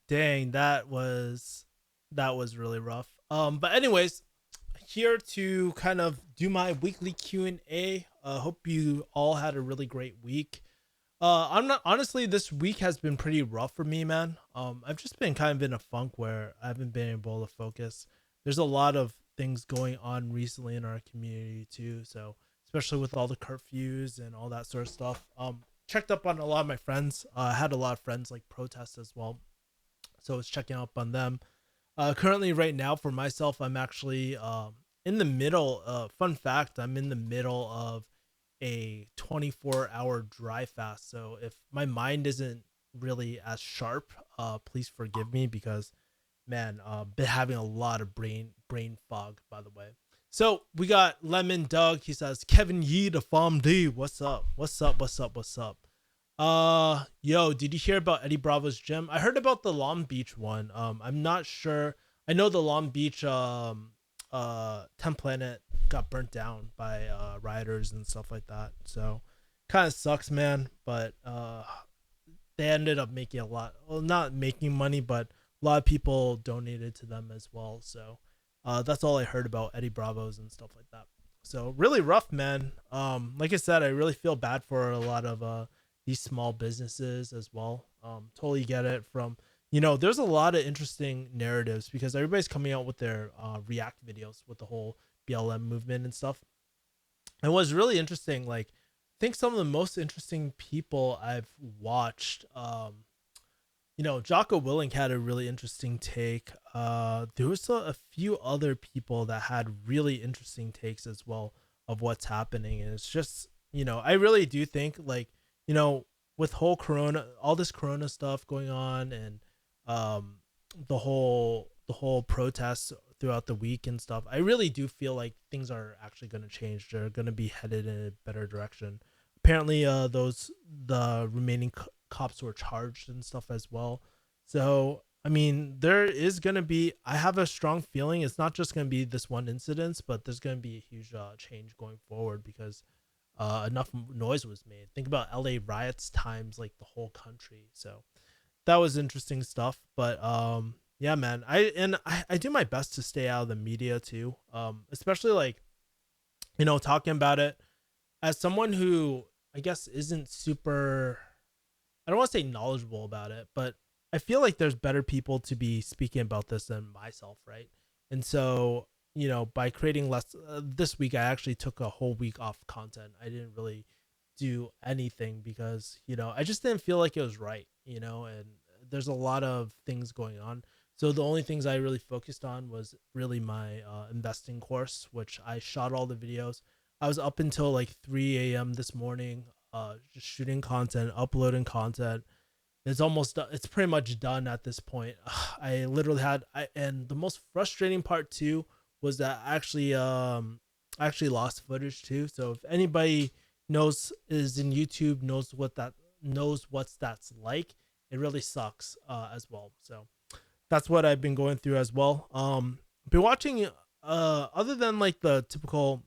Dang, that was really rough. But anyways, here to kind of do my weekly Q&A. Hope you all had a really great week. I'm not honestly. This week has been pretty rough for me, man. I've just been kind of in a funk where I haven't been able to focus. There's a lot of things going on recently in our community too. So especially with all the curfews and all that sort of stuff. Checked up on a lot of my friends. I had a lot of friends like protest as well, so I was checking up on them. Currently, right now, for myself, I'm actually in the middle. Fun fact: I'm in the middle of a 24-hour dry fast. So if my mind isn't really as sharp, please forgive me because man, been having a lot of brain fog. By the way, so we got Lemon Doug. He says Kevin Yee the Farm D. What's up? What's up? What's up? What's up? Yo, did you hear about Eddie Bravo's gym? I heard about the Long Beach one. I'm not sure. I know the Long Beach 10 Planet got burnt down by rioters and stuff like that. So kind of sucks, man. But they ended up making a lot. Well, not making money, but a lot of people donated to them as well. So that's all I heard about Eddie Bravo's and stuff like that. So really rough, man. Like I said, I really feel bad for a lot of these small businesses as well. Totally get it. From there's a lot of interesting narratives because everybody's coming out with their React videos with the whole BLM movement and stuff. And what's really interesting, like I think some of the most interesting people I've watched, Jocko Willink had a really interesting take. There was a few other people that had really interesting takes as well of what's happening, and it's just I really do think like with whole Corona, all this Corona stuff going on, and the whole protests throughout the week and stuff. I really do feel like things are actually going to change. They're going to be headed in a better direction. Apparently, the remaining cops were charged and stuff as well. So I mean, there is going to be. I have a strong feeling it's not just going to be this one incident, but there's going to be a huge change going forward because enough noise was made. Think about LA riots times like the whole country. So that was interesting stuff. But yeah, man, I do my best to stay out of the media too. Especially like talking about it as someone who I guess isn't super. I don't want to say knowledgeable about it, but I feel like there's better people to be speaking about this than myself, right? And so by creating less this week, I actually took a whole week off content. I didn't really do anything because I just didn't feel like it was right, and there's a lot of things going on. So the only things I really focused on was really my investing course, which I shot all the videos. I was up until like 3 a.m. this morning, just shooting content, uploading content. It's almost done. It's pretty much done at this point. I literally and the most frustrating part too was that I actually lost footage too. So if anybody knows is in YouTube knows what's that's like, it really sucks as well. So that's what I've been going through as well. Been watching other than like the typical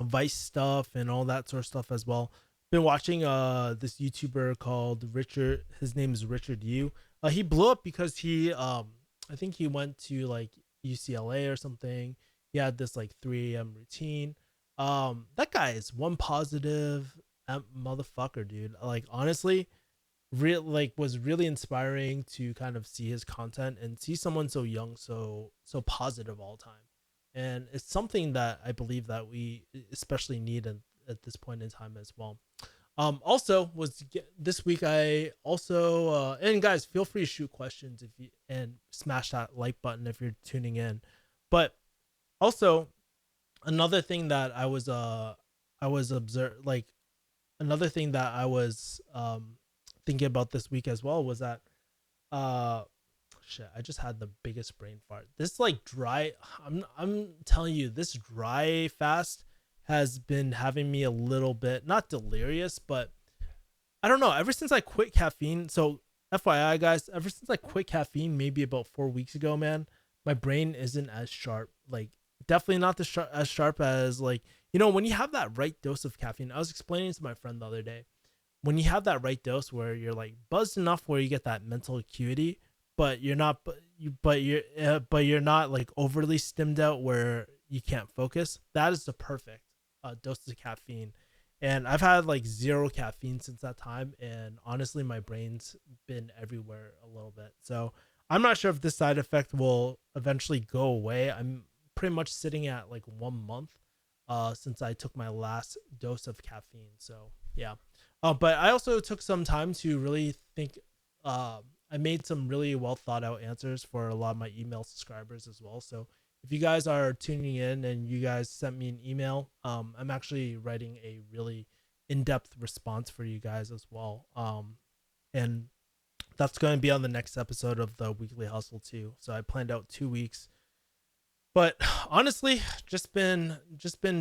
Vice stuff and all that sort of stuff as well. Been watching this YouTuber called Richard. His name is Richard Yu. He blew up because he I think he went to like UCLA or something. He had this like 3 a.m. routine. That guy is one positive motherfucker, dude. Like honestly, was really inspiring to kind of see his content and see someone so young, so positive all the time. And it's something that I believe that we especially need at this point in time as well. Also was this week I also and guys, feel free to shoot questions if you and smash that like button if you're tuning in. But also another thing that I was observed like another thing that I was thinking about this week as well was that uh shit, I just had the biggest brain fart. This like dry I'm telling you, this dry fast has been having me a little bit not delirious, but I don't know. Ever since I quit caffeine, so FYI guys, ever since I quit caffeine maybe about 4 weeks ago, man, my brain isn't as sharp. Like definitely not as sharp as like when you have that right dose of caffeine. I was explaining to my friend the other day, when you have that right dose where you're like buzzed enough where you get that mental acuity, but you're not like overly stimmed out where you can't focus. That is the perfect dose of caffeine. And I've had like zero caffeine since that time, and honestly my brain's been everywhere a little bit. So I'm not sure if this side effect will eventually go away. I'm pretty much sitting at like 1 month since I took my last dose of caffeine. So yeah. But I also took some time to really think. I made some really well thought out answers for a lot of my email subscribers as well. So if you guys are tuning in and you guys sent me an email, I'm actually writing a really in-depth response for you guys as well. And that's going to be on the next episode of the Weekly Hustle too. So I planned out 2 weeks, but honestly, just been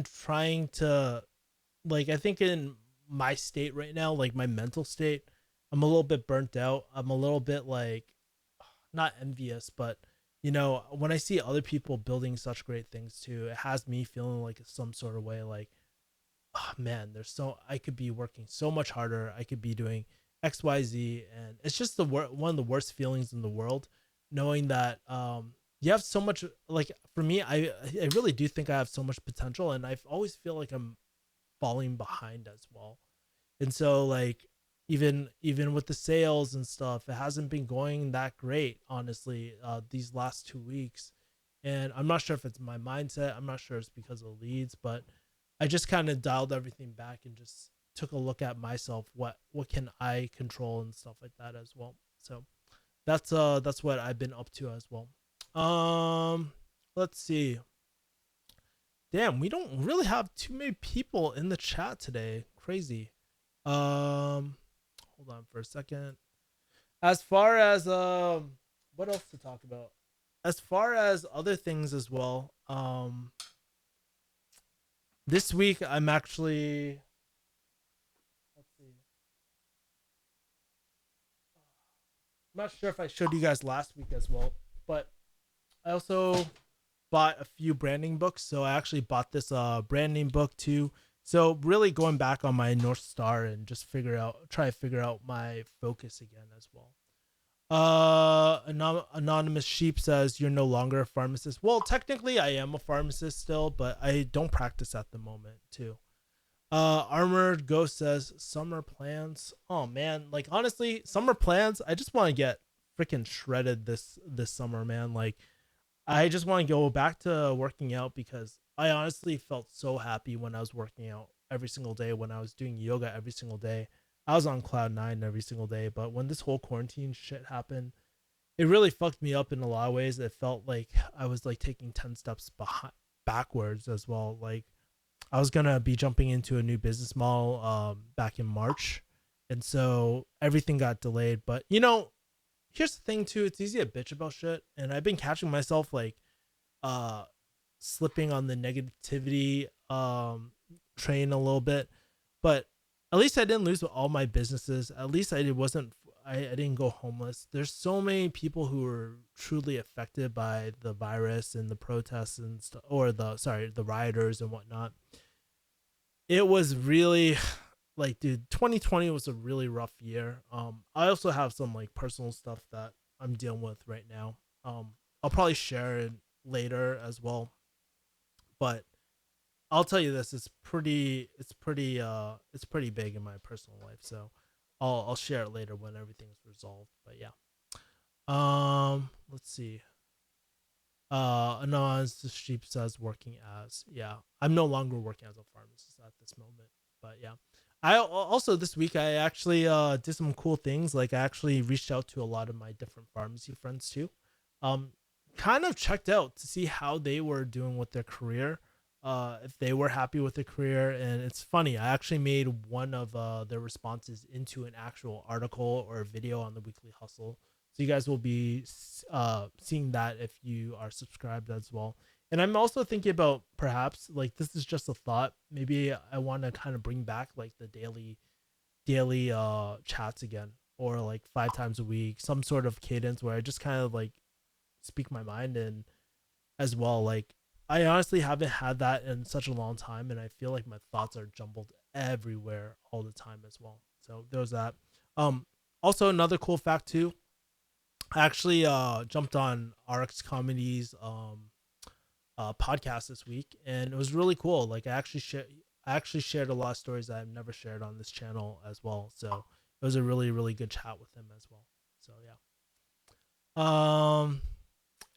trying to, like, I think in my state right now, like my mental state, I'm a little bit burnt out. I'm a little bit like not envious, but when I see other people building such great things too, it has me feeling like some sort of way like, oh man, I could be working so much harder. I could be doing XYZ, and it's just one of the worst feelings in the world, knowing that you have so much. Like for me, I really do think I have so much potential, and I always feel like I'm falling behind as well. And so like even with the sales and stuff, it hasn't been going that great, honestly, these last 2 weeks. And I'm not sure if it's my mindset. I'm not sure it's because of leads, but I just kind of dialed everything back and just took a look at myself. What can I control and stuff like that as well. So that's what I've been up to as well. Um, let's see. Damn, we don't really have too many people in the chat today. Crazy. Um, hold on for a second. As far as what else to talk about? As far as other things as well, this week I'm actually, let's see. I'm not sure if I showed you guys last week as well, but I also bought a few branding books. So I actually bought this branding book too. So really going back on my North Star and just try to figure out my focus again as well. Anonymous Sheep says you're no longer a pharmacist. Well, technically I am a pharmacist still, but I don't practice at the moment too. Armored Ghost says summer plans. Oh man, like honestly, summer plans. I just want to get freaking shredded this summer, man. Like I just want to go back to working out because I honestly felt so happy when I was working out every single day, when I was doing yoga every single day. I was on cloud nine every single day. But when this whole quarantine shit happened, it really fucked me up in a lot of ways. It felt like I was like taking 10 steps backwards as well. Like I was going to be jumping into a new business model back in March. And so everything got delayed. But here's the thing too, it's easy to bitch about shit, and I've been catching myself like uh slipping on the negativity train a little bit. But at least I didn't lose all my businesses. At least I didn't go homeless. There's so many people who are truly affected by the virus and the protests and stuff, or the rioters and whatnot. It was really like, dude, 2020 was a really rough year. I also have some like personal stuff that I'm dealing with right now. I'll probably share it later as well, but I'll tell you this: it's pretty big in my personal life. So I'll share it later when everything's resolved. But yeah, let's see. Anon's the sheep says working as, yeah, I'm no longer working as a pharmacist at this moment. But yeah, I also this week I actually did some cool things. Like I actually reached out to a lot of my different pharmacy friends too. Um, kind of checked out to see how they were doing with their career, if they were happy with their career. And it's funny, I actually made one of their responses into an actual article or a video on the Weekly Hustle. So you guys will be seeing that if you are subscribed as well. And I'm also thinking about, perhaps, like, this is just a thought, maybe I want to kind of bring back like the daily chats again, or like 5 times a week, some sort of cadence where I just kind of like speak my mind. And as well, like, I honestly haven't had that in such a long time, and I feel like my thoughts are jumbled everywhere all the time as well. So there's that. Also, another cool fact too, I actually jumped on RX Comedy's podcast this week, and it was really cool. Like I actually shared a lot of stories that I've never shared on this channel as well. So it was a really really good chat with him as well. So yeah.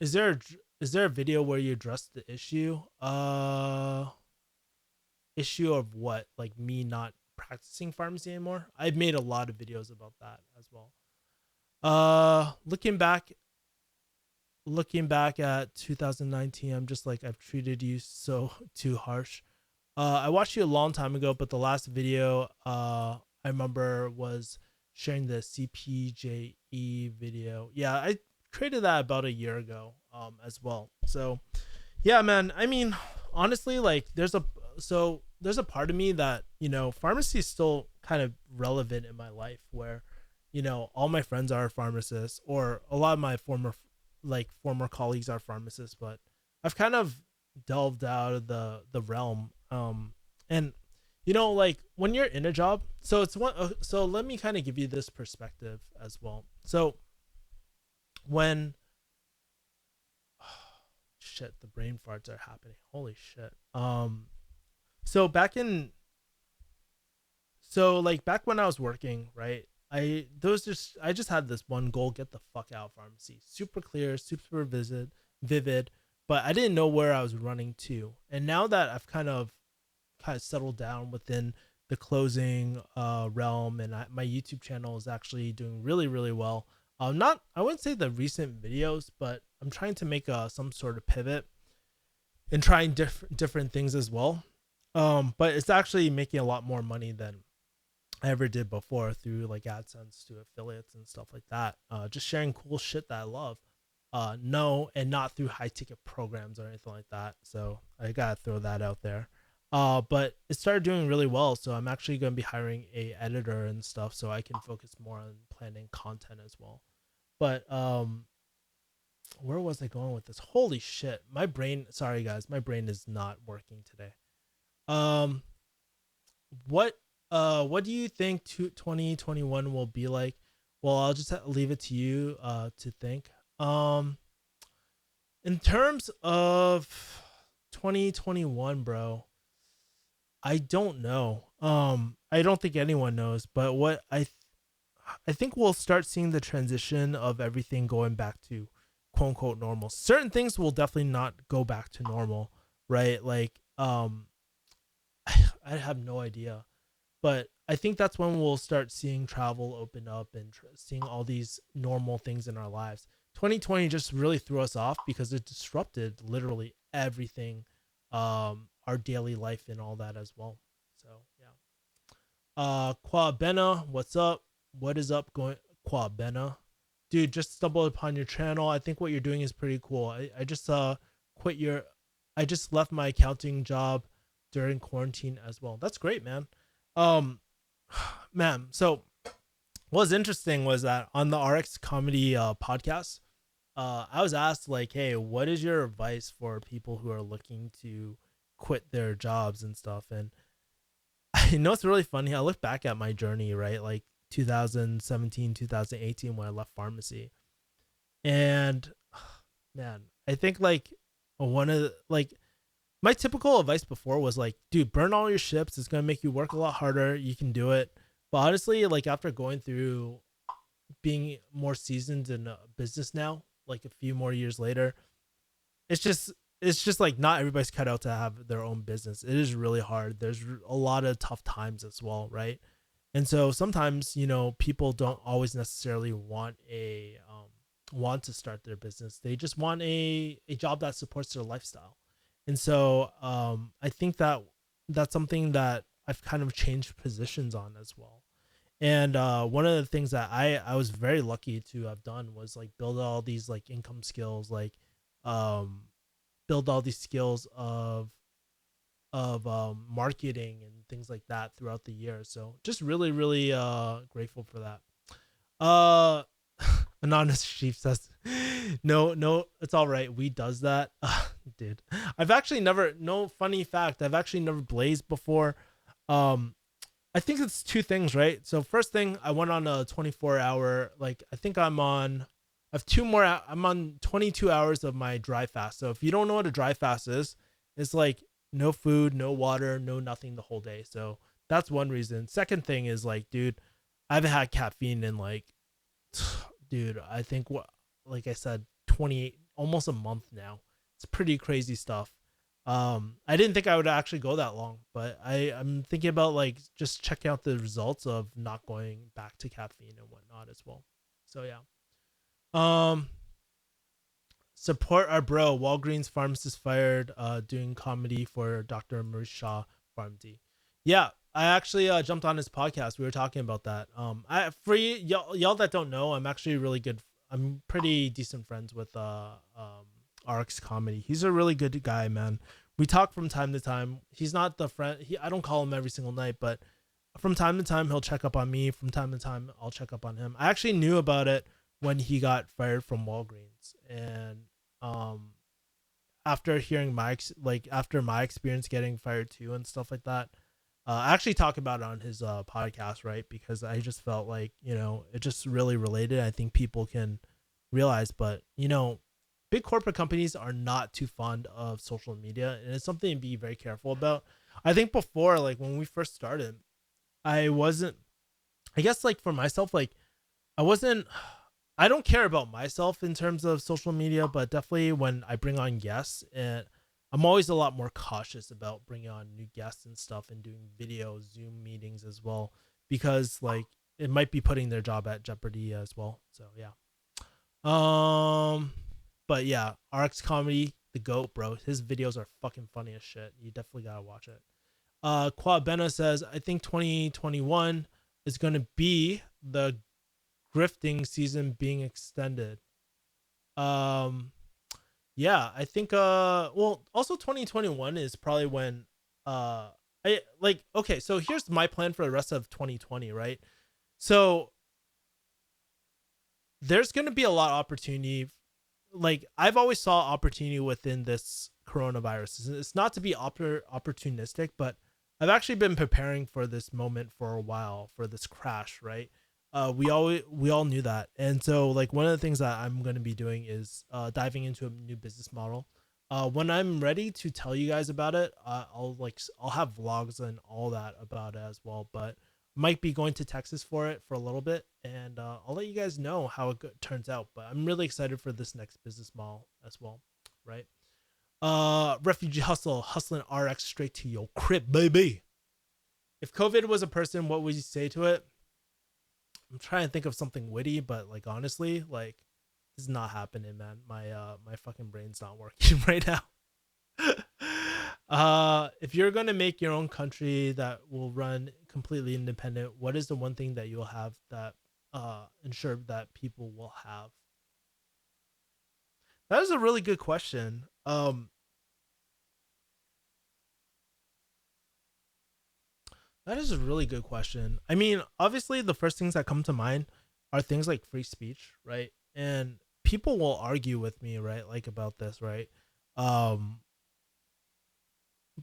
Is there a video where you address the issue? Issue of what? Like me not practicing pharmacy anymore? I've made a lot of videos about that as well. Looking back at 2019, I'm just like, I've treated you so too harsh. I watched you a long time ago, but the last video I remember was sharing the CPJE video. Yeah, I created that about a year ago as well. So yeah, man. I mean, honestly, like there's a part of me that, pharmacy is still kind of relevant in my life where, all my friends are pharmacists, or a lot of my former colleagues are pharmacists, but I've kind of delved out of the realm. And like when you're in a job, so it's one so let me kind of give you this perspective as well. So when shit, the brain farts are happening. Holy shit. So back when I was working, right? I just had this one goal: get the fuck out of pharmacy. Super clear, super vivid, but I didn't know where I was running to. And now that I've kind of settled down within the closing realm, and my YouTube channel is actually doing really really well. Not I wouldn't say the recent videos, but I'm trying to make some sort of pivot and trying different things as well. But it's actually making a lot more money than I ever did before through like AdSense to affiliates and stuff like that. Just sharing cool shit that I love. No, and not through high ticket programs or anything like that. So I gotta throw that out there. But it started doing really well, so I'm actually gonna be hiring a editor and stuff, so I can focus more on planning content as well. But where was I going with this? Holy shit, my brain. Sorry guys, my brain is not working today. Um, what what do you think 2021 will be like? Well, I'll just leave it to you to think. Um, in terms of 2021, bro, I don't know. I don't think anyone knows, but I think we'll start seeing the transition of everything going back to quote unquote normal. Certain things will definitely not go back to normal, right? Like I have no idea, but I think that's when we'll start seeing travel open up and seeing all these normal things in our lives. 2020 just really threw us off because it disrupted literally everything, our daily life and all that as well. So yeah. Quabena, what's up? What is up going? Quabena, dude, just stumbled upon your channel. I think what you're doing is pretty cool. I just quit your, I just left my accounting job during quarantine as well. That's great, man. Um, man. So what was interesting was that on the RX Comedy podcast, I was asked like, hey, what is your advice for people who are looking to quit their jobs and stuff? And I know it's really funny. I look back at my journey, right? Like 2017, 2018, when I left pharmacy. And man, I think like one of like my typical advice before was like, dude, burn all your ships. It's going to make you work a lot harder. You can do it. But honestly, like after going through being more seasoned in business now, like a few more years later, it's just like not everybody's cut out to have their own business. It is really hard. There's a lot of tough times as well, right? And so sometimes people don't always necessarily want to start their business. They just want a job that supports their lifestyle. And so I think that that's something that I've kind of changed positions on as well. And one of the things that I was very lucky to have done was like build all these like income skills, like um, build all these skills of marketing and things like that throughout the year. So just really really grateful for that. Uh, Anonymous Chief says, no, no, it's all right. We does that. Dude, I've actually never. No funny fact. I've actually never blazed before. Um, I think it's two things, right? So first thing, I went on a 24-hour. Like I think I'm on. I have two more. I'm on 22 hours of my dry fast. So if you don't know what a dry fast is, it's like no food, no water, no nothing the whole day. So that's one reason. Second thing is like, dude, I haven't had caffeine in like, dude, I think what, like I said, 28, almost a month now. It's pretty crazy stuff. I didn't think I would actually go that long, but I'm thinking about like just checking out the results of not going back to caffeine and whatnot as well. So yeah. Um, Support our bro. Walgreens pharmacist fired. Doing comedy for Dr. Maurice Shaw PharmD. Yeah, I actually jumped on his podcast. We were talking about that. I for y'all that don't know, I'm actually really good. I'm pretty decent friends with RX Comedy. He's a really good guy, man. We talk from time to time. He's not the friend. I don't call him every single night, but from time to time he'll check up on me. From time to time I'll check up on him. I actually knew about it when he got fired from Walgreens, and um after hearing after my experience getting fired too and stuff like that, I actually talk about it on his podcast, right? Because I just felt like, it just really related. I think people can realize, but big corporate companies are not too fond of social media, and it's something to be very careful about. I think before, like when we first started, I wasn't, I guess like for myself, like I wasn't, I don't care about myself in terms of social media, but definitely when I bring on guests, and I'm always a lot more cautious about bringing on new guests and stuff and doing video Zoom meetings as well, because like it might be putting their job at jeopardy as well. So yeah. Um, but yeah, RX Comedy, the goat, bro. His videos are fucking funny as shit. You definitely gotta watch it. Quad Bena says, I think 2021 is gonna be the grifting season being extended. Um, yeah, I think well, also 2021 is probably when I like, okay, so here's my plan for the rest of 2020, right? So there's going to be a lot of opportunity. Like I've always saw opportunity within this coronavirus. It's not to be opportunistic, but I've actually been preparing for this moment for a while, for this crash, right? We all knew that, and so like one of the things that I'm going to be doing is diving into a new business model. When I'm ready to tell you guys about it, I'll have vlogs and all that about it as well. But might be going to Texas for it for a little bit, and I'll let you guys know how it turns out. But I'm really excited for this next business model as well, right? Refugee hustling RX straight to your crib, baby. If COVID was a person, what would you say to it? I'm trying to think of something witty, but like honestly, like this is not happening, man. My fucking brain's not working right now. If you're gonna make your own country that will run completely independent, what is the one thing that you'll have that ensure that people will have? That is a really good question. That is a really good question. I mean, obviously, the first things that come to mind are things like free speech, right? And people will argue with me, right, like about this, right? Um,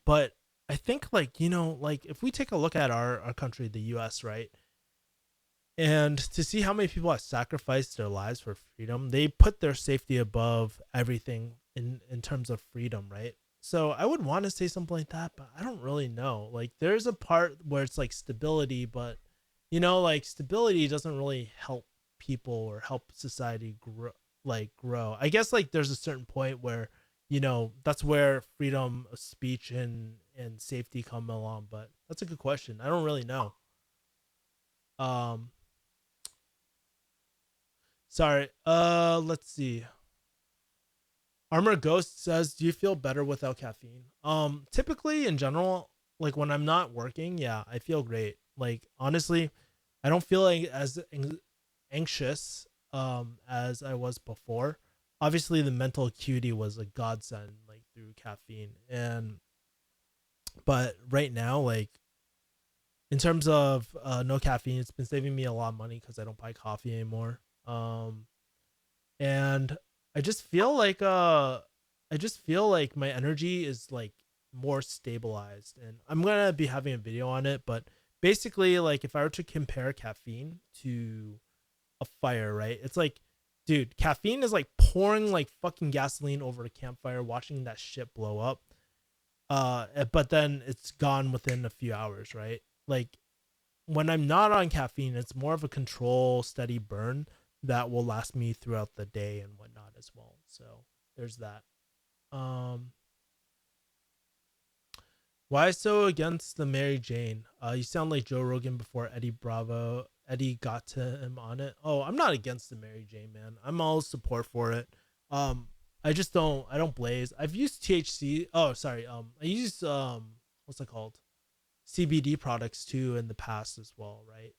but I think, like, like if we take a look at our country, the U.S., right, and to see how many people have sacrificed their lives for freedom, they put their safety above everything in terms of freedom, right? So I would want to say something like that, but I don't really know. Like there's a part where it's like stability, but like stability doesn't really help people or help society grow. I guess like there's a certain point where that's where freedom of speech and safety come along, but that's a good question. I don't really know. um Sorry. Let's see. Armor Ghost says, "Do you feel better without caffeine?" Typically in general, like when I'm not working, yeah, I feel great. Like honestly, I don't feel like as anxious as I was before. Obviously, the mental acuity was a godsend, like through caffeine, and but right now, like in terms of no caffeine, it's been saving me a lot of money because I don't buy coffee anymore. And I just feel like my energy is like more stabilized, and I'm gonna be having a video on it. But basically, like if I were to compare caffeine to a fire, right, it's like, dude, caffeine is like pouring like fucking gasoline over a campfire, watching that shit blow up. But then it's gone within a few hours, right? Like when I'm not on caffeine, it's more of a control, steady burn that will last me throughout the day and whatnot as well. So there's that. Um, why so against the Mary Jane? You sound like Joe Rogan before Eddie Bravo. Eddie got to him on it. Oh, I'm not against the Mary Jane, man. I'm all support for it. Um, I just don't. I don't blaze. I've used THC. Oh, sorry. I use what's it called? CBD products too in the past as well, right?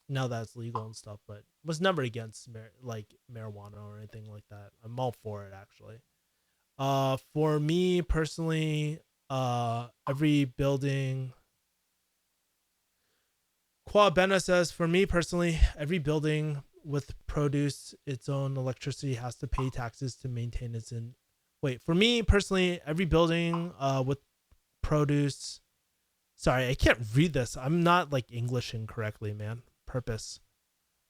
Now that it's legal and stuff, but was never against like marijuana or anything like that. I'm all for it actually. For me personally, every building. Quabena says, for me personally, every building with produce its own electricity has to pay taxes to maintain its in. Wait, for me personally, every building with produce. Sorry, I can't read this. I'm not like Englishing correctly, man. Purpose.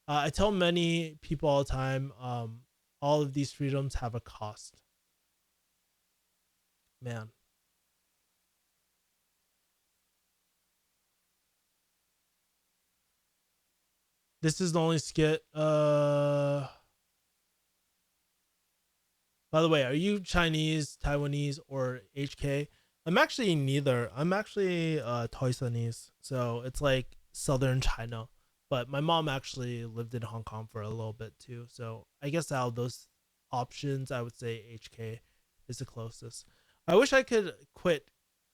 I tell many people all the time, all of these freedoms have a cost. Man, this is the only skit. By the way, are you Chinese, Taiwanese, or HK? I'm actually neither. I'm actually Taiwanese, so it's like southern China. But my mom actually lived in Hong Kong for a little bit too. So I guess out of those options, I would say HK is the closest. I wish I could quit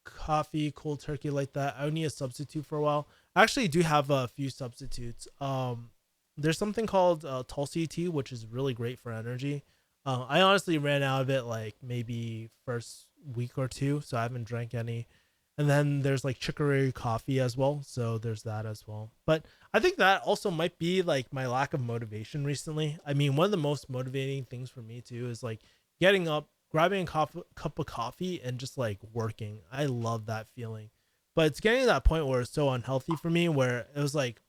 coffee cold turkey like that. I would need a substitute for a while. I actually do have a few substitutes. There's something called Tulsi tea, which is really great for energy. I honestly ran out of it like maybe first week or two, so I haven't drank any. And then there's like chicory coffee as well, so there's that as well. But I think that also might be like my lack of motivation recently. I mean, one of the most motivating things for me too is like getting up, grabbing a cup of coffee, and just like working. I love that feeling. But it's getting to that point where it's so unhealthy for me, where it was like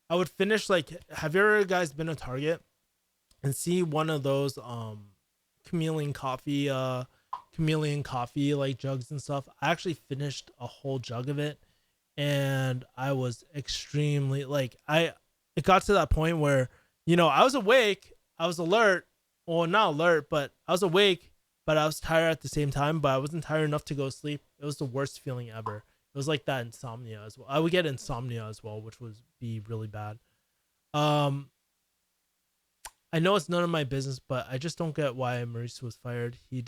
I would finish like. Have you ever guys been to Target and see one of those chameleon coffee chameleon coffee like jugs and stuff? I actually finished a whole jug of it, and I was extremely like I it got to that point where, I was awake, I was alert, well, not alert, but I was awake, but I was tired at the same time, but I wasn't tired enough to go to sleep. It was the worst feeling ever. It was like that insomnia as well. I would get insomnia as well, which would be really bad. um I know it's none of my business, but I just don't get why Maurice was fired. He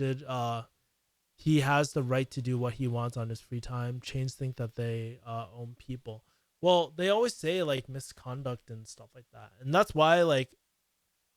has the right to do what he wants on his free time. Chains think that they own people. Well, they always say like misconduct and stuff like that. And that's why like,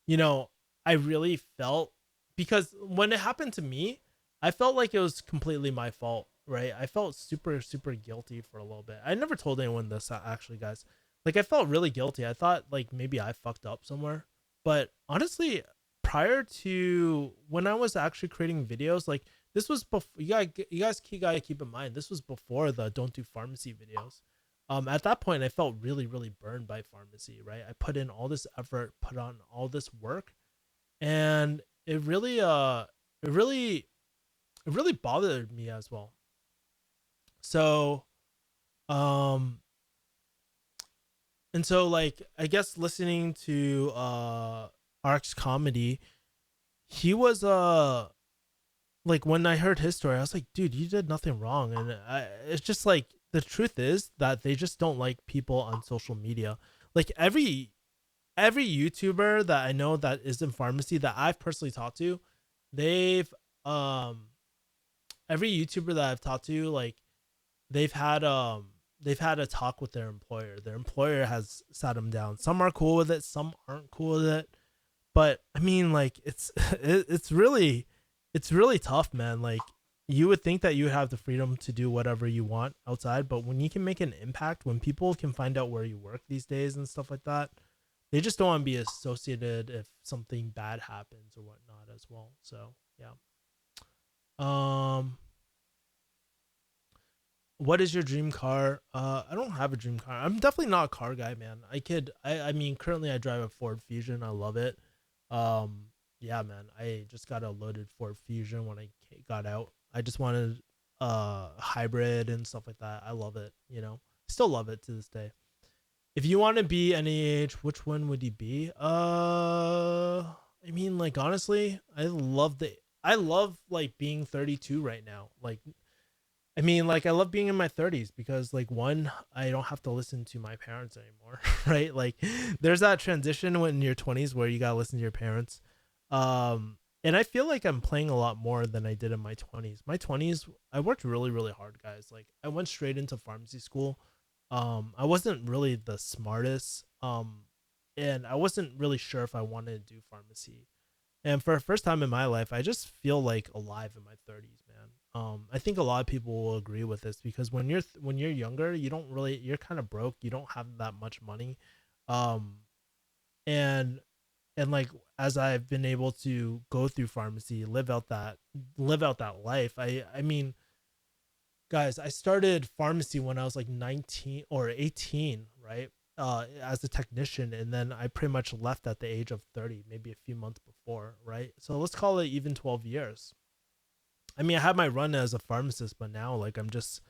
you know, I really felt, because when it happened to me, I felt like it was completely my fault, right? I felt super super guilty for a little bit. I never told anyone this actually, guys. Like I felt really guilty. I thought like maybe I fucked up somewhere. But honestly, prior to when I was actually creating videos, like this was before, gotta keep in mind, this was before the don't do pharmacy videos. At that point I felt really really burned by pharmacy, right? I put in all this effort, put on all this work, and it really it really bothered me as well. So um and so like I guess listening to Ark's comedy, he was like when I heard his story, I was like, dude, you did nothing wrong. And it's just like the truth is that they just don't like people on social media. Like every YouTuber that I know that is in pharmacy that I've personally talked to, they've um every YouTuber that I've talked to, like they've had they've had a talk with their employer. Their employer has sat them down. Some are cool with it, some aren't cool with it. But I mean, like it's really tough, man. Like you would think that you would have the freedom to do whatever you want outside, but when you can make an impact, when people can find out where you work these days and stuff like that, they just don't want to be associated if something bad happens or whatnot as well. So yeah. Um, what is your dream car? I don't have a dream car. I'm definitely not a car guy, man. I mean, currently I drive a Ford Fusion. I love it. Um, yeah, man, I just got a loaded Ford Fusion when I got out. I just wanted hybrid and stuff like that. I love it, you know. Still love it to this day. If you want to be any age, which one would you be? I mean, like honestly, I love like being 32 right now. Like I mean, like I love being in my 30s because like one, I don't have to listen to my parents anymore, right? Like there's that transition when in your 20s where you got to listen to your parents. And I feel like I'm playing a lot more than I did in my 20s. My 20s, I worked really really hard, guys. Like I went straight into pharmacy school. I wasn't really the smartest. And I wasn't really sure if I wanted to do pharmacy. And for the first time in my life, I just feel like alive in my 30s, man. I think a lot of people will agree with this because when you're younger, you don't really you're kind of broke. You don't have that much money, um, and like as I've been able to go through pharmacy, live out that life. I mean, guys, I started pharmacy when I was like 19 or 18, right? As a technician, and then I pretty much left at the age of 30, maybe a few months before, right? So let's call it even 12 years. I mean, I had my run as a pharmacist, but now like I'm just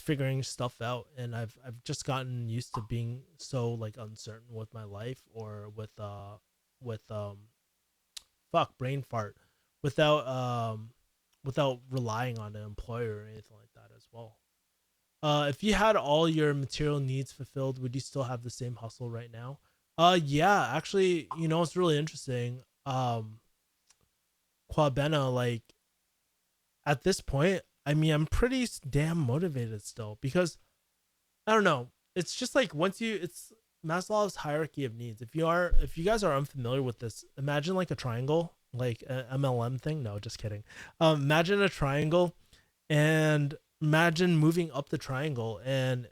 figuring stuff out, and I've just gotten used to being so like uncertain with my life or with fuck brain fart without without relying on an employer or anything like that as well. If you had all your material needs fulfilled, would you still have the same hustle right now? Yeah, actually, you know, it's really interesting. Quabena, like at this point, I mean, I'm pretty damn motivated still because I don't know. It's just like once you, it's Maslow's hierarchy of needs. If you guys are unfamiliar with this, imagine like a triangle, like a MLM thing. No, just kidding. Imagine a triangle, and imagine moving up the triangle, and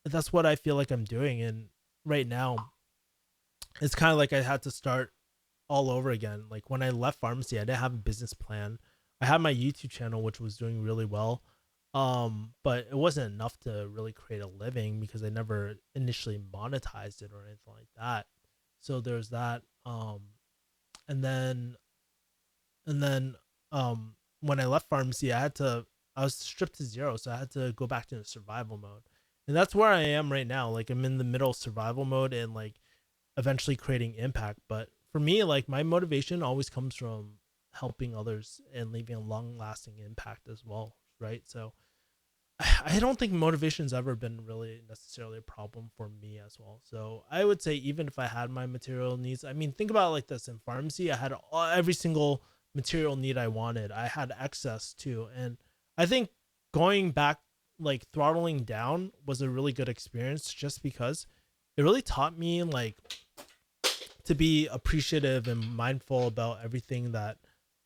that's what I feel like I'm doing. And right now, it's kind of like I had to start all over again. Like when I left pharmacy, I didn't have a business plan. I had my YouTube channel, which was doing really well, but it wasn't enough to really create a living because I never initially monetized it or anything like that. So there's that. And then and then when I left pharmacy, I was stripped to zero, so I had to go back to the survival mode. And that's where I am right now. Like I'm in the middle of survival mode and like eventually creating impact. But for me, like my motivation always comes from helping others and leaving a long lasting impact as well, right? So I don't think motivation's ever been really necessarily a problem for me as well. So I would say even if I had my material needs, I mean, think about it like this: in pharmacy, I had every single material need I wanted. I had excess too, and I think going back, like throttling down, was a really good experience just because it really taught me like to be appreciative and mindful about everything that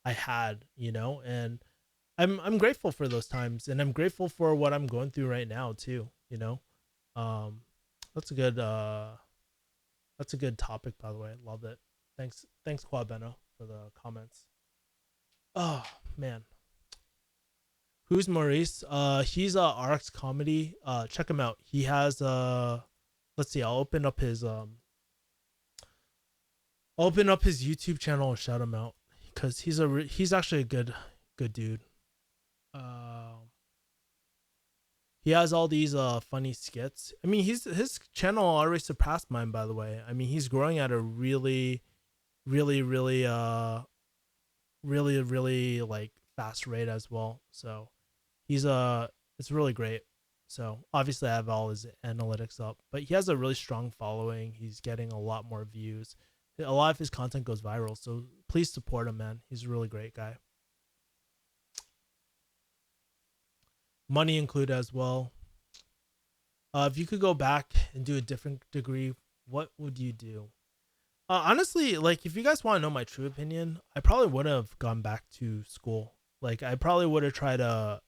I had, you know, and I'm grateful for those times, and I'm grateful for what I'm going through right now too, you know. Um that's a good that's a good topic, by the way. Love it. Thanks Quabeno for the comments. Oh man. Who's Maurice? He's RX comedy. Check him out. He has let's see, I'll open up his YouTube channel and shout him out because he's actually a good dude. Uh, he has all these funny skits. I mean, his channel already surpassed mine, by the way. I mean, he's growing at a really really like fast rate as well. So he's it's really great. So obviously I have all his analytics up, but he has a really strong following. He's getting a lot more views. A lot of his content goes viral. So please support him, man. He's a really great guy. Money included as well. If you could go back and do a different degree, what would you do? Honestly, like if you guys want to know my true opinion, I probably would have gone back to school. Like I probably would have tried to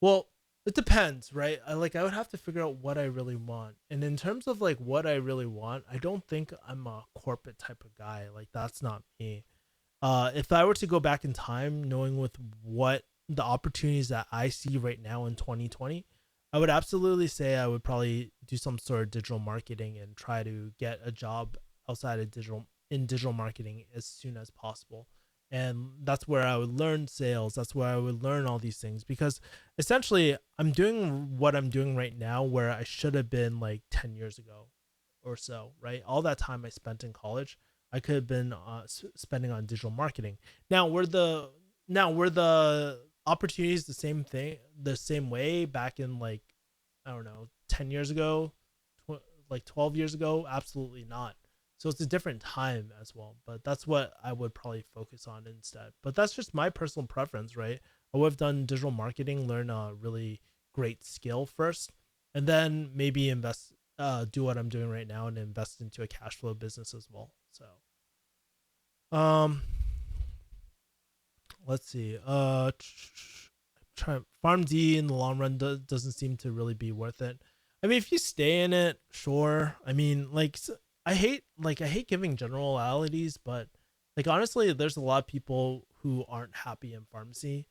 well, it depends, right? I would have to figure out what I really want. And in terms of like what I really want, I don't think I'm a corporate type of guy. Like that's not me. If I were to go back in time, knowing with what the opportunities that I see right now in 2020, I would absolutely say I would probably do some sort of digital marketing and try to get a job outside of digital marketing as soon as possible. And that's where I would learn sales. That's where I would learn all these things, because essentially I'm doing what I'm doing right now where I should have been like 10 years ago or so, right? All that time I spent in college, I could have been spending on digital marketing. Now, were the opportunities the same thing, the same way back in like, I don't know, 10 years ago, like 12 years ago? Absolutely not. So it's a different time as well. But that's what I would probably focus on instead. But that's just my personal preference, right? I would have done digital marketing, learn a really great skill first, and then maybe do what I'm doing right now and invest into a cash flow business as well. So, um, let's see. Try Farm D in the long run doesn't seem to really be worth it. I mean, if you stay in it, sure. I mean, like, I hate giving generalities, but like honestly, there's a lot of people who aren't happy in pharmacy.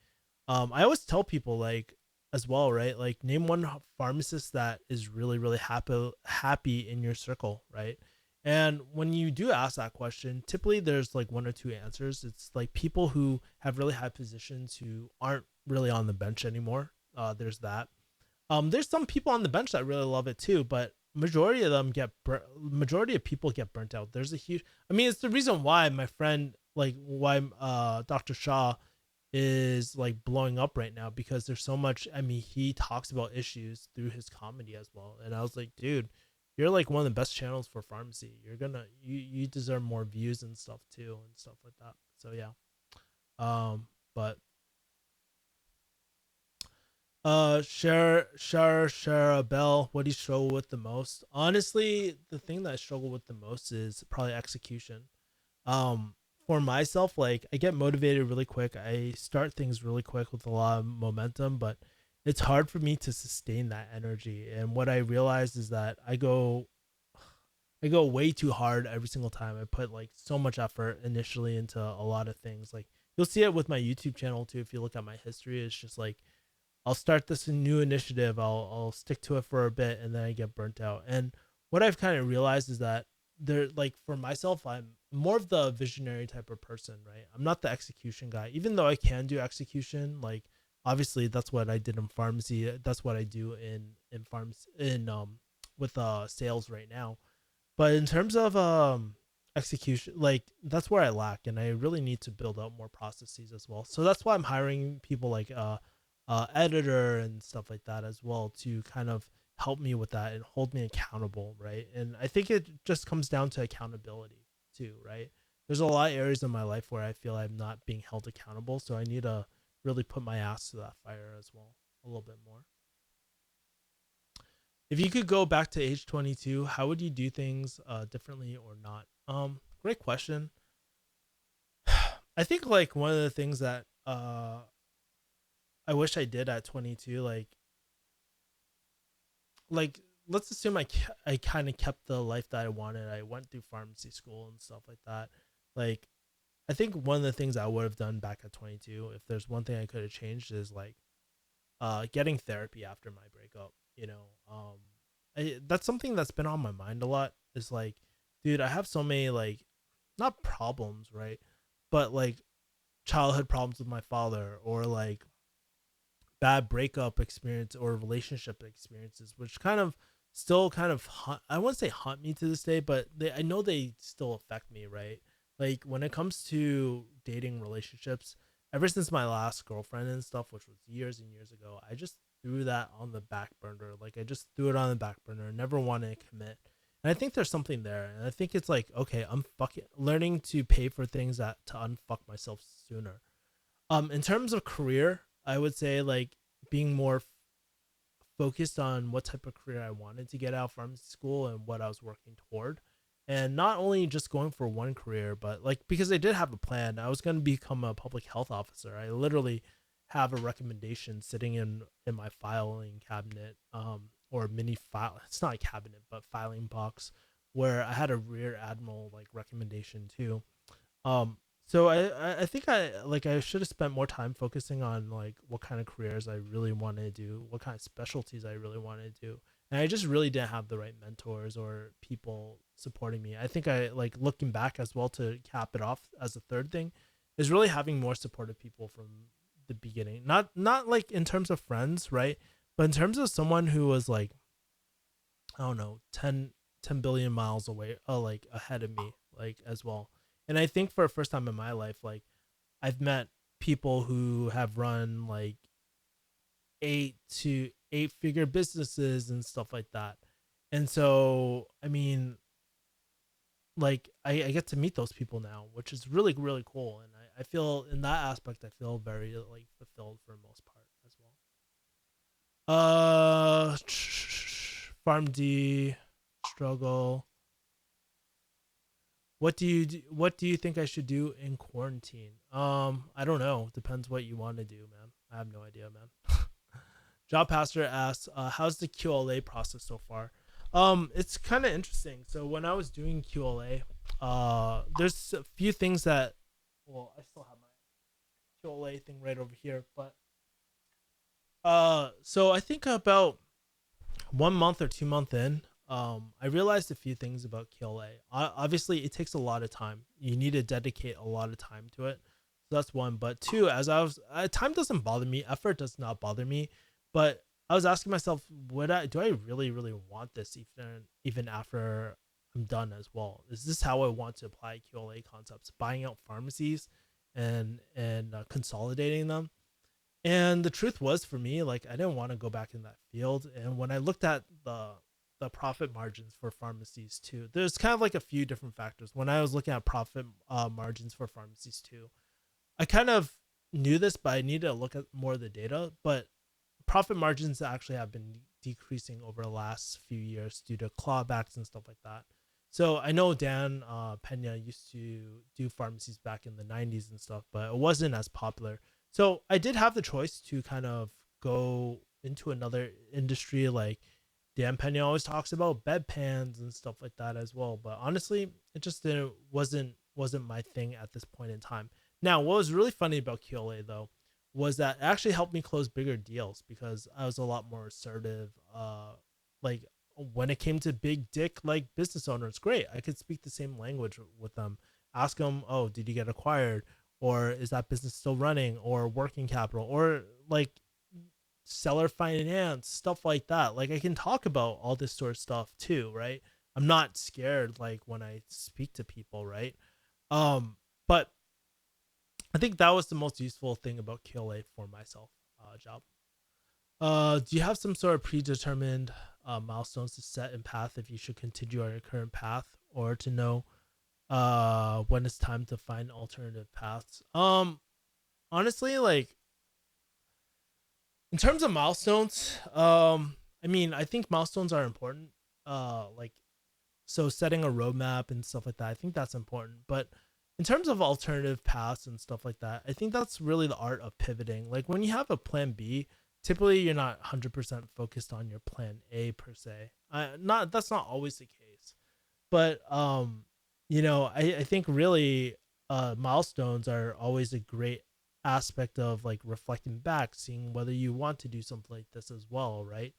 I always tell people like as well, right? Like name one pharmacist that is really happy in your circle, right? And when you do ask that question, typically there's like one or two answers. It's like people who have really high positions who aren't really on the bench anymore. There's that. There's some people on the bench that really love it too, but majority of people get burnt out. There's a huge. I mean, it's the reason why my friend, like, why Dr. Shaw is like blowing up right now, because there's so much. I mean, he talks about issues through his comedy as well, and I was like, dude, you're like one of the best channels for pharmacy. You deserve more views and stuff too, and stuff like that. So yeah. But share a bell. What do you struggle with the most? Honestly, the thing that I struggle with the most is probably execution. Um, for myself, like I get motivated really quick. I start things really quick with a lot of momentum, but it's hard for me to sustain that energy. And what I realized is that I go way too hard every single time. I put like so much effort initially into a lot of things. Like you'll see it with my YouTube channel too. If you look at my history, it's just like I'll start this new initiative. I'll stick to it for a bit, and then I get burnt out. And what I've kind of realized is that there, like for myself, I'm more of the visionary type of person, right? I'm not the execution guy, even though I can do execution. Like obviously that's what I did in pharmacy. That's what I do in farms in with sales right now. But in terms of execution, like that's where I lack, and I really need to build out more processes as well. So that's why I'm hiring people like editor and stuff like that as well to kind of help me with that and hold me accountable, right? And I think it just comes down to accountability too, right? There's a lot of areas in my life where I feel I'm not being held accountable, so I need to really put my ass to that fire as well a little bit more. If you could go back to age 22, how would you do things differently or not? Great question. I think like one of the things that I wish I did at 22, like let's assume I kind of kept the life that I wanted. I went through pharmacy school and stuff like that. Like I think one of the things I would have done back at 22, if there's one thing I could have changed, is like getting therapy after my breakup. That's something that's been on my mind a lot. Is like, dude, I have so many like not problems, right? But like childhood problems with my father, or like bad breakup experience or relationship experiences, which kind of still kind of I wouldn't say haunt me to this day, but I know they still affect me, right? Like when it comes to dating relationships, ever since my last girlfriend and stuff, which was years and years ago, I just threw that on the back burner. Like I just threw it on the back burner, never wanted to commit. And I think there's something there. And I think it's like, okay, I'm fucking learning to pay for things that to unfuck myself sooner. In terms of career, I would say like being more focused on what type of career I wanted to get out of pharmacy school and what I was working toward. And not only just going for one career, but like because I did have a plan, I was going to become a public health officer. I literally have a recommendation sitting in my filing cabinet, or mini file. It's not a cabinet, but filing box, where I had a rear admiral like recommendation too. um so I think I should have spent more time focusing on like what kind of careers I really wanted to do, what kind of specialties I really wanted to do. And I just really didn't have the right mentors or people supporting me. I think I like looking back as well to cap it off as a third thing is really having more supportive people from the beginning. Not like in terms of friends, right? But in terms of someone who was like, I don't know, 10 billion miles away, like ahead of me, like as well. And I think for the first time in my life, like I've met people who have run like 8 figure businesses and stuff like that. And so, I mean, like I get to meet those people now, which is really, really cool. And I feel in that aspect, I feel very like fulfilled for the most part as well. Farm D struggle. What do you think I should do in quarantine? I don't know. Depends what you want to do, man. I have no idea, man. Job Pastor asks, how's the QLA process so far? It's kind of interesting. So when I was doing QLA, there's a few things that, well, I still have my QLA thing right over here, but so I think about 1 month or 2 month in, I realized a few things about QLA. Obviously, it takes a lot of time. You need to dedicate a lot of time to it. So that's one. But two, as I was, time doesn't bother me. Effort does not bother me. But I was asking myself, do I really, really want this even after I'm done as well? Is this how I want to apply QLA concepts? Buying out pharmacies and consolidating them. And the truth was for me, like I didn't want to go back in that field. And when I looked at the profit margins for pharmacies too, there's kind of like a few different factors. When I was looking at profit margins for pharmacies too, I kind of knew this, but I needed to look at more of the data. But profit margins actually have been decreasing over the last few years due to clawbacks and stuff like that. So I know Dan Pena used to do pharmacies back in the 90s and stuff, but it wasn't as popular. So I did have the choice to kind of go into another industry like Dan Pena always talks about bedpans and stuff like that as well. But honestly, it just wasn't my thing at this point in time. Now, what was really funny about QLA though was that it actually helped me close bigger deals because I was a lot more assertive. Like when it came to big dick like business owners, great. I could speak the same language with them. Ask them, oh, did you get acquired? Or is that business still running? Or working capital? Or like seller finance, stuff like that. Like I can talk about all this sort of stuff too, right? I'm not scared like when I speak to people, right? But I think that was the most useful thing about QLA for myself, job. Do you have some sort of predetermined milestones to set in path if you should continue on your current path, or to know when it's time to find alternative paths? Honestly, like in terms of milestones, I mean, I think milestones are important. Like so setting a roadmap and stuff like that, I think that's important. But in terms of alternative paths and stuff like that, I think that's really the art of pivoting. Like when you have a plan B, typically you're not 100% focused on your plan A per se. Not that's not always the case, but I think really milestones are always a great aspect of like reflecting back, seeing whether you want to do something like this as well, right?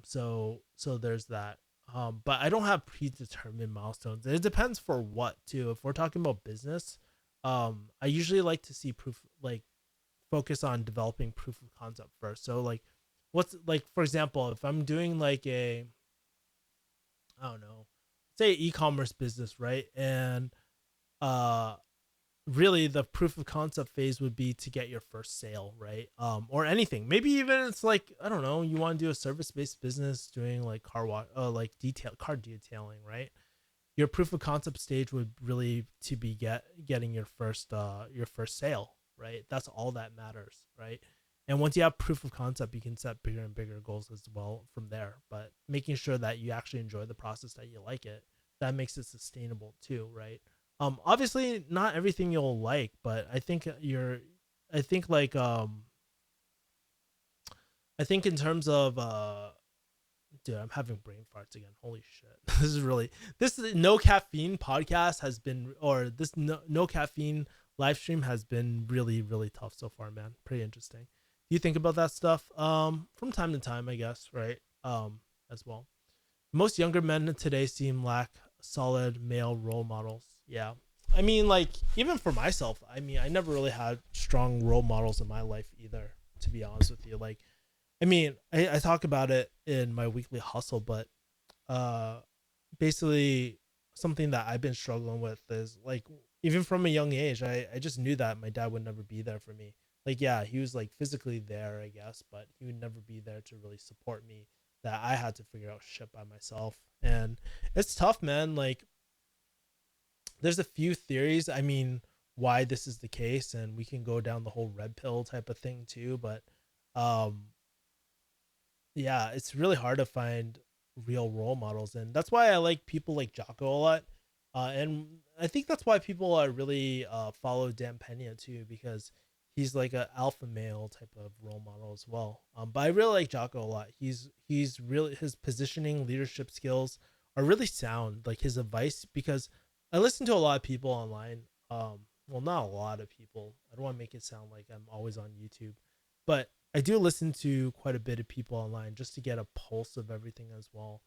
So there's that. But I don't have predetermined milestones. It depends for what too. If we're talking about business, I usually like to see proof, like focus on developing proof of concept first. So like, what's like for example, if I'm doing like a, I don't know, say e-commerce business, right? And uh really the proof of concept phase would be to get your first sale, right? Or anything, maybe even it's like, I don't know, you want to do a service-based business doing like like car detailing, right? Your proof of concept stage would really to be getting your first sale, right? That's all that matters, right? And once you have proof of concept, you can set bigger and bigger goals as well from there. But making sure that you actually enjoy the process, that you like it, that makes it sustainable too, right? Obviously not everything you'll like, but I think like I think in terms of dude, I'm having brain farts again. Holy shit. This is no caffeine podcast has been, or this no caffeine live stream has been really, really tough so far, man. Pretty interesting. Do you think about that stuff? From time to time, I guess, right? As well. Most younger men today seem lack solid male role models. Yeah. I mean, like, even for myself, I mean, I never really had strong role models in my life either, to be honest with you. Like, I mean, I talk about it in my weekly hustle, but uh, basically, something that I've been struggling with is like, even from a young age, I just knew that my dad would never be there for me. Like, yeah, he was like physically there, I guess, but he would never be there to really support me. That I had to figure out shit by myself. And it's tough, man. Like, there's a few theories, I mean, why this is the case, and we can go down the whole red pill type of thing too, but um yeah, it's really hard to find real role models, and that's why I like people like Jocko a lot. And I think that's why people are really follow Dan Pena too, because he's like a alpha male type of role model as well. But I really like Jocko a lot. He's really, his positioning, leadership skills are really sound. Like his advice, because I listen to a lot of people online. Well, not a lot of people. I don't want to make it sound like I'm always on YouTube, but I do listen to quite a bit of people online just to get a pulse of everything as well.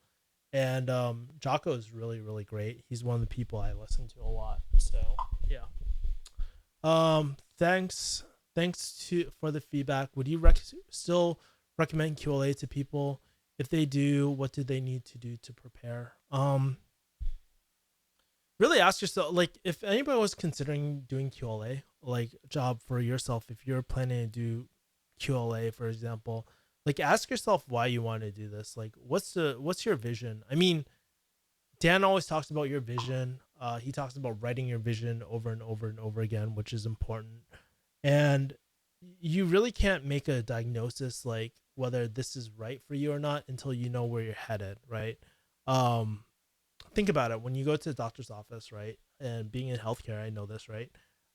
And Jocko is really, really great. He's one of the people I listen to a lot. So yeah. Thanks to for the feedback. Would you still recommend QLA to people? If they do, what do they need to do to prepare? Really ask yourself, like, if anybody was considering doing QLA, like job for yourself, if you're planning to do QLA, for example, like ask yourself why you want to do this. Like, what's your vision? I mean, Dan always talks about your vision. He talks about writing your vision over and over and over again, which is important. And you really can't make a diagnosis like whether this is right for you or not until you know where you're headed, right? Um, think about it, when you go to the doctor's office, right? And being in healthcare, I know this, right?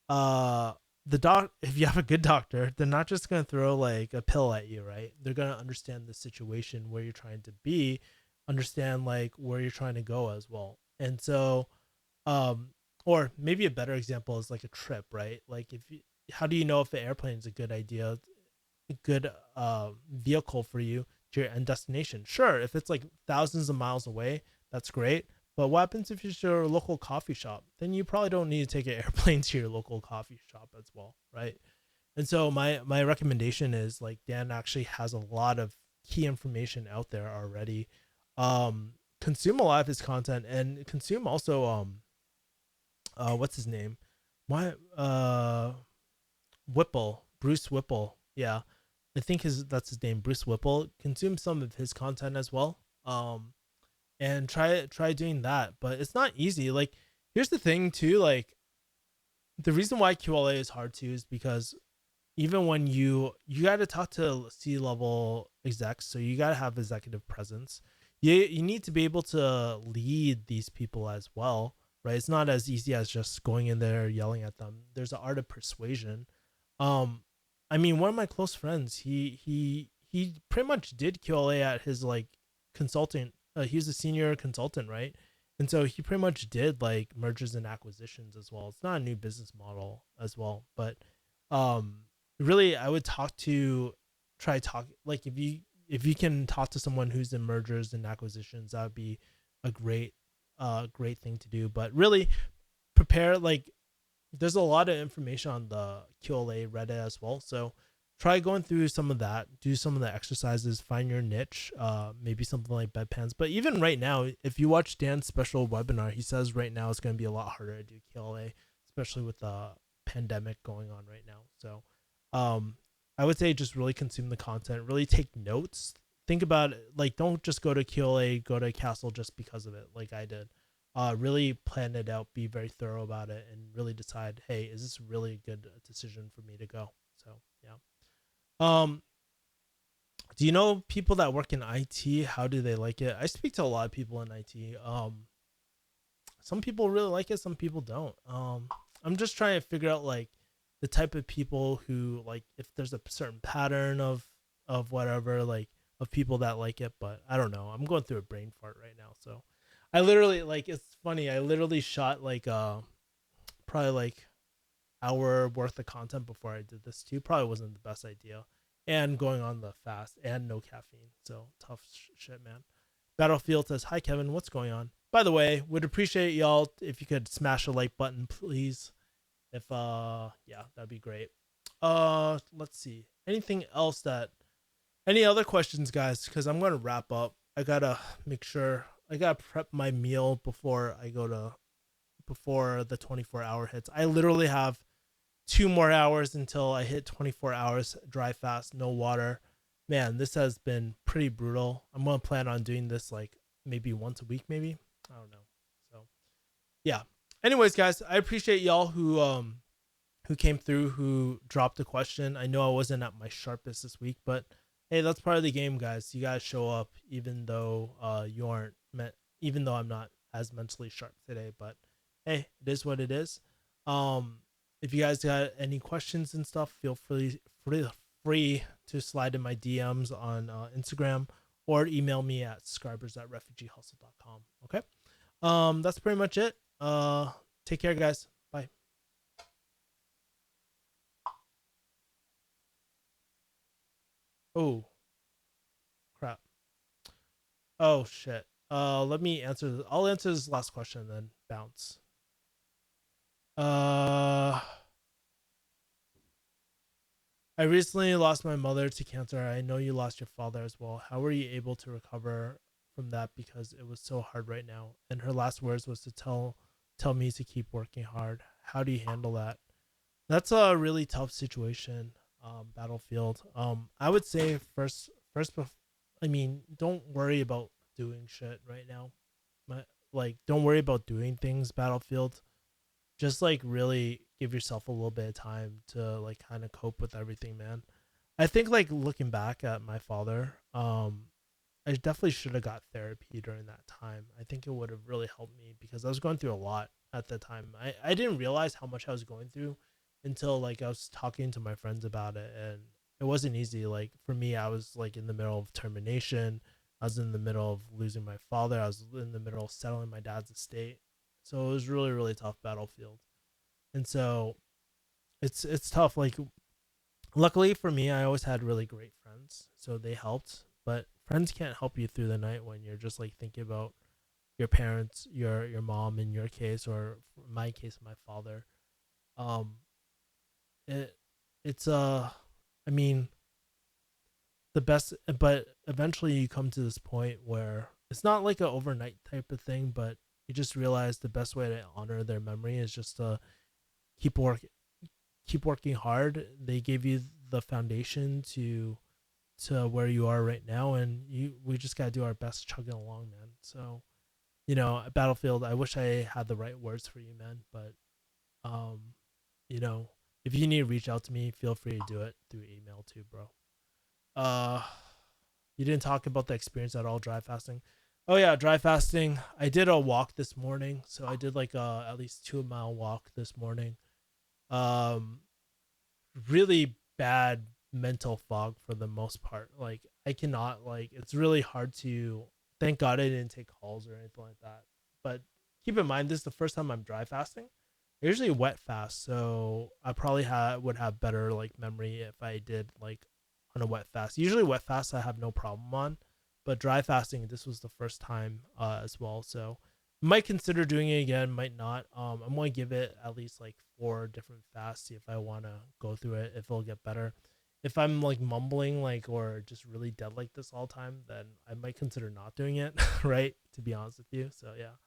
Uh, the doc, if you have a good doctor, they're not just gonna throw like a pill at you, right? They're gonna understand the situation where you're trying to be, understand like where you're trying to go as well. And so, um, or maybe a better example is like a trip, right? Like if you, how do you know if the airplane is a good idea, a good vehicle for you to your end destination? Sure, if it's like thousands of miles away, that's great. But what happens if it's your local coffee shop? Then you probably don't need to take an airplane to your local coffee shop as well, right? And so my recommendation is, like, Dan actually has a lot of key information out there already. Consume a lot of his content, and consume also what's his name? My Whipple, Bruce Whipple. Yeah, I think his that's his name, Bruce Whipple. Consume some of his content as well. And try doing that, but it's not easy. Like, here's the thing too. Like, the reason why QLA is hard too is because even when you got to talk to C-level execs, so you got to have executive presence. You need to be able to lead these people as well, right? It's not as easy as just going in there yelling at them. There's an art of persuasion. um I mean, one of my close friends, he pretty much did QLA at his like consultant. He was a senior consultant, right? And so he pretty much did like mergers and acquisitions as well. It's not a new business model as well, but um really, I would try talk, like, if you can talk to someone who's in mergers and acquisitions, that would be a great thing to do. But really prepare, like, there's a lot of information on the QLA Reddit as well. So try going through some of that, do some of the exercises, find your niche, maybe something like bedpans. But even right now, if you watch Dan's special webinar, he says right now it's going to be a lot harder to do QLA, especially with the pandemic going on right now. So um, I would say just really consume the content, really take notes. Think about it, like, don't just go to QLA, go to Castle just because of it, like I did. Really plan it out, be very thorough about it, and really decide, hey, is this really a good decision for me to go? So yeah. Um, do you know people that work in IT? How do they like it? I speak to a lot of people in IT. Some people really like it, some people don't. I'm just trying to figure out like the type of people who, like, if there's a certain pattern of whatever, like, of people that like it. But I don't know. I'm going through a brain fart right now, so I literally, like, it's funny. I literally shot like probably like hour worth of content before I did this too. Probably wasn't the best idea, and going on the fast and no caffeine, so tough shit, man. Battlefield says, "Hi Kevin, what's going on?" By the way, would appreciate y'all if you could smash a like button, please. If yeah, that'd be great. Let's see. Anything else that any other questions, guys? Because I'm gonna wrap up. I gotta make sure I gotta prep my meal before I go to before the 24-hour hits. I literally have 2 more hours until I hit 24 hours dry fast, no water. Man, this has been pretty brutal. I'm gonna plan on doing this like maybe once a week, maybe. I don't know. So yeah. Anyways, guys, I appreciate y'all who came through, who dropped a question. I know I wasn't at my sharpest this week, but hey, that's part of the game, guys. You guys show up even though you aren't meant, even though I'm not as mentally sharp today. But hey, it is what it is. Um, if you guys got any questions and stuff, feel free to slide in my DMs on Instagram or email me at subscribers@refugeehustle.com. Okay. That's pretty much it. Take care, guys. Bye. Oh crap. Oh shit. Let me answer. I'll answer this last question and then bounce. Uh, I recently lost my mother to cancer. I know you lost your father as well. How were you able to recover from that? Because it was so hard right now. And her last words was to tell me to keep working hard. How do you handle that? That's a really tough situation. Battlefield. I would say first. I mean, don't worry about doing shit right now. Like, don't worry about doing things. Battlefield. Just like really give yourself a little bit of time to like kind of cope with everything, man. I think like looking back at my father, I definitely should have got therapy during that time. I think it would have really helped me because I was going through a lot at the time. I didn't realize how much I was going through until like I was talking to my friends about it, and it wasn't easy. Like for me, I was like in the middle of termination. I was in the middle of losing my father. I was in the middle of settling my dad's estate. So it was really tough battlefield. And so it's tough. Like luckily for me, I always had really great friends, so they helped. But friends can't help you through the night when you're just like thinking about your parents, your mom in your case, or in my case, my father. Um, it it's I mean the best, but eventually you come to this point where it's not like an overnight type of thing, but you just realize the best way to honor their memory is just to keep work keep working hard. They gave you the foundation to where you are right now, and you we just gotta do our best chugging along, man. So Battlefield, I wish I had the right words for you, man, but um, you know, if you need to reach out to me, feel free to do it through email too, bro. Uh, you didn't talk about the experience at all, dry fasting. Oh yeah, dry fasting. I did a walk this morning, so I did like a at least 2 mile walk this morning. Um, really bad mental fog for the most part. Like I cannot like it's really hard to thank God I didn't take calls or anything like that. But keep in mind this is the first time I'm dry fasting. I usually wet fast, so I probably would have better like memory if I did like on a wet fast. Usually wet fast I have no problem on, but dry fasting this was the first time as well. So might consider doing it again, might not. I'm gonna give it at least like 4 different fasts, see if I wanna go through it, if it'll get better. If I'm like mumbling like or just really dead like this all the time, then I might consider not doing it, right? To be honest with you. So yeah.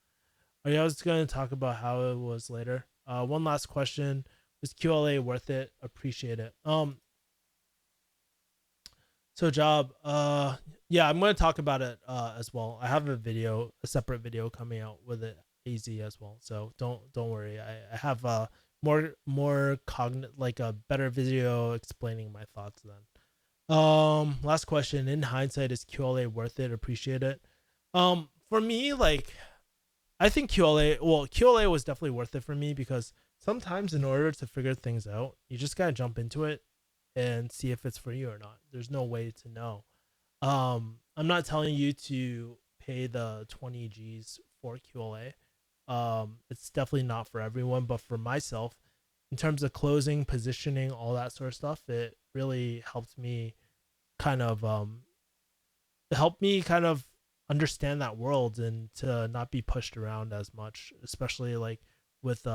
Are you guys gonna talk about how it was later? One last question. Was QLA worth it? Appreciate it. So job, yeah, I'm gonna talk about it as well. I have a separate video coming out with it AZ as well. So don't worry. I have more like a better video explaining my thoughts then. Last question. In hindsight, is QLA worth it? Appreciate it. For me, like I think QLA was definitely worth it for me because sometimes in order to figure things out, you just gotta jump into it and see if it's for you or not. There's no way to know. I'm not telling you to pay the 20 G's for QLA. It's definitely not for everyone, but for myself, in terms of closing, positioning, all that sort of stuff, it really helped me kind of it helped me kind of understand that world and to not be pushed around as much, especially like with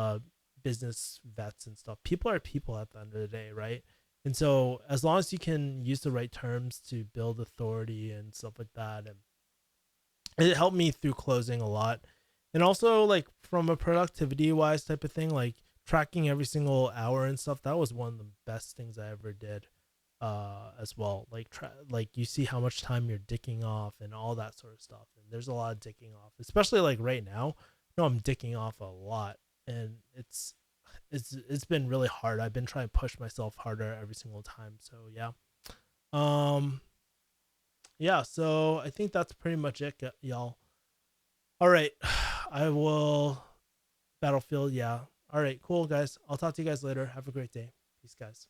business vets and stuff. People are people at the end of the day, right? And so as long as you can use the right terms to build authority and stuff like that, and it helped me through closing a lot. And also like from a productivity wise type of thing, like tracking every single hour and stuff, that was one of the best things I ever did as well. Like like you see how much time you're dicking off and all that sort of stuff, and there's a lot of dicking off, especially like right now. No, I'm dicking off a lot, and it's been really hard. I've been trying to push myself harder every single time. So yeah. um yeah, so I think that's pretty much it, y'all. All right. I will Battlefield, yeah. All right, cool guys. I'll talk to you guys later. Have a great day. Peace, guys.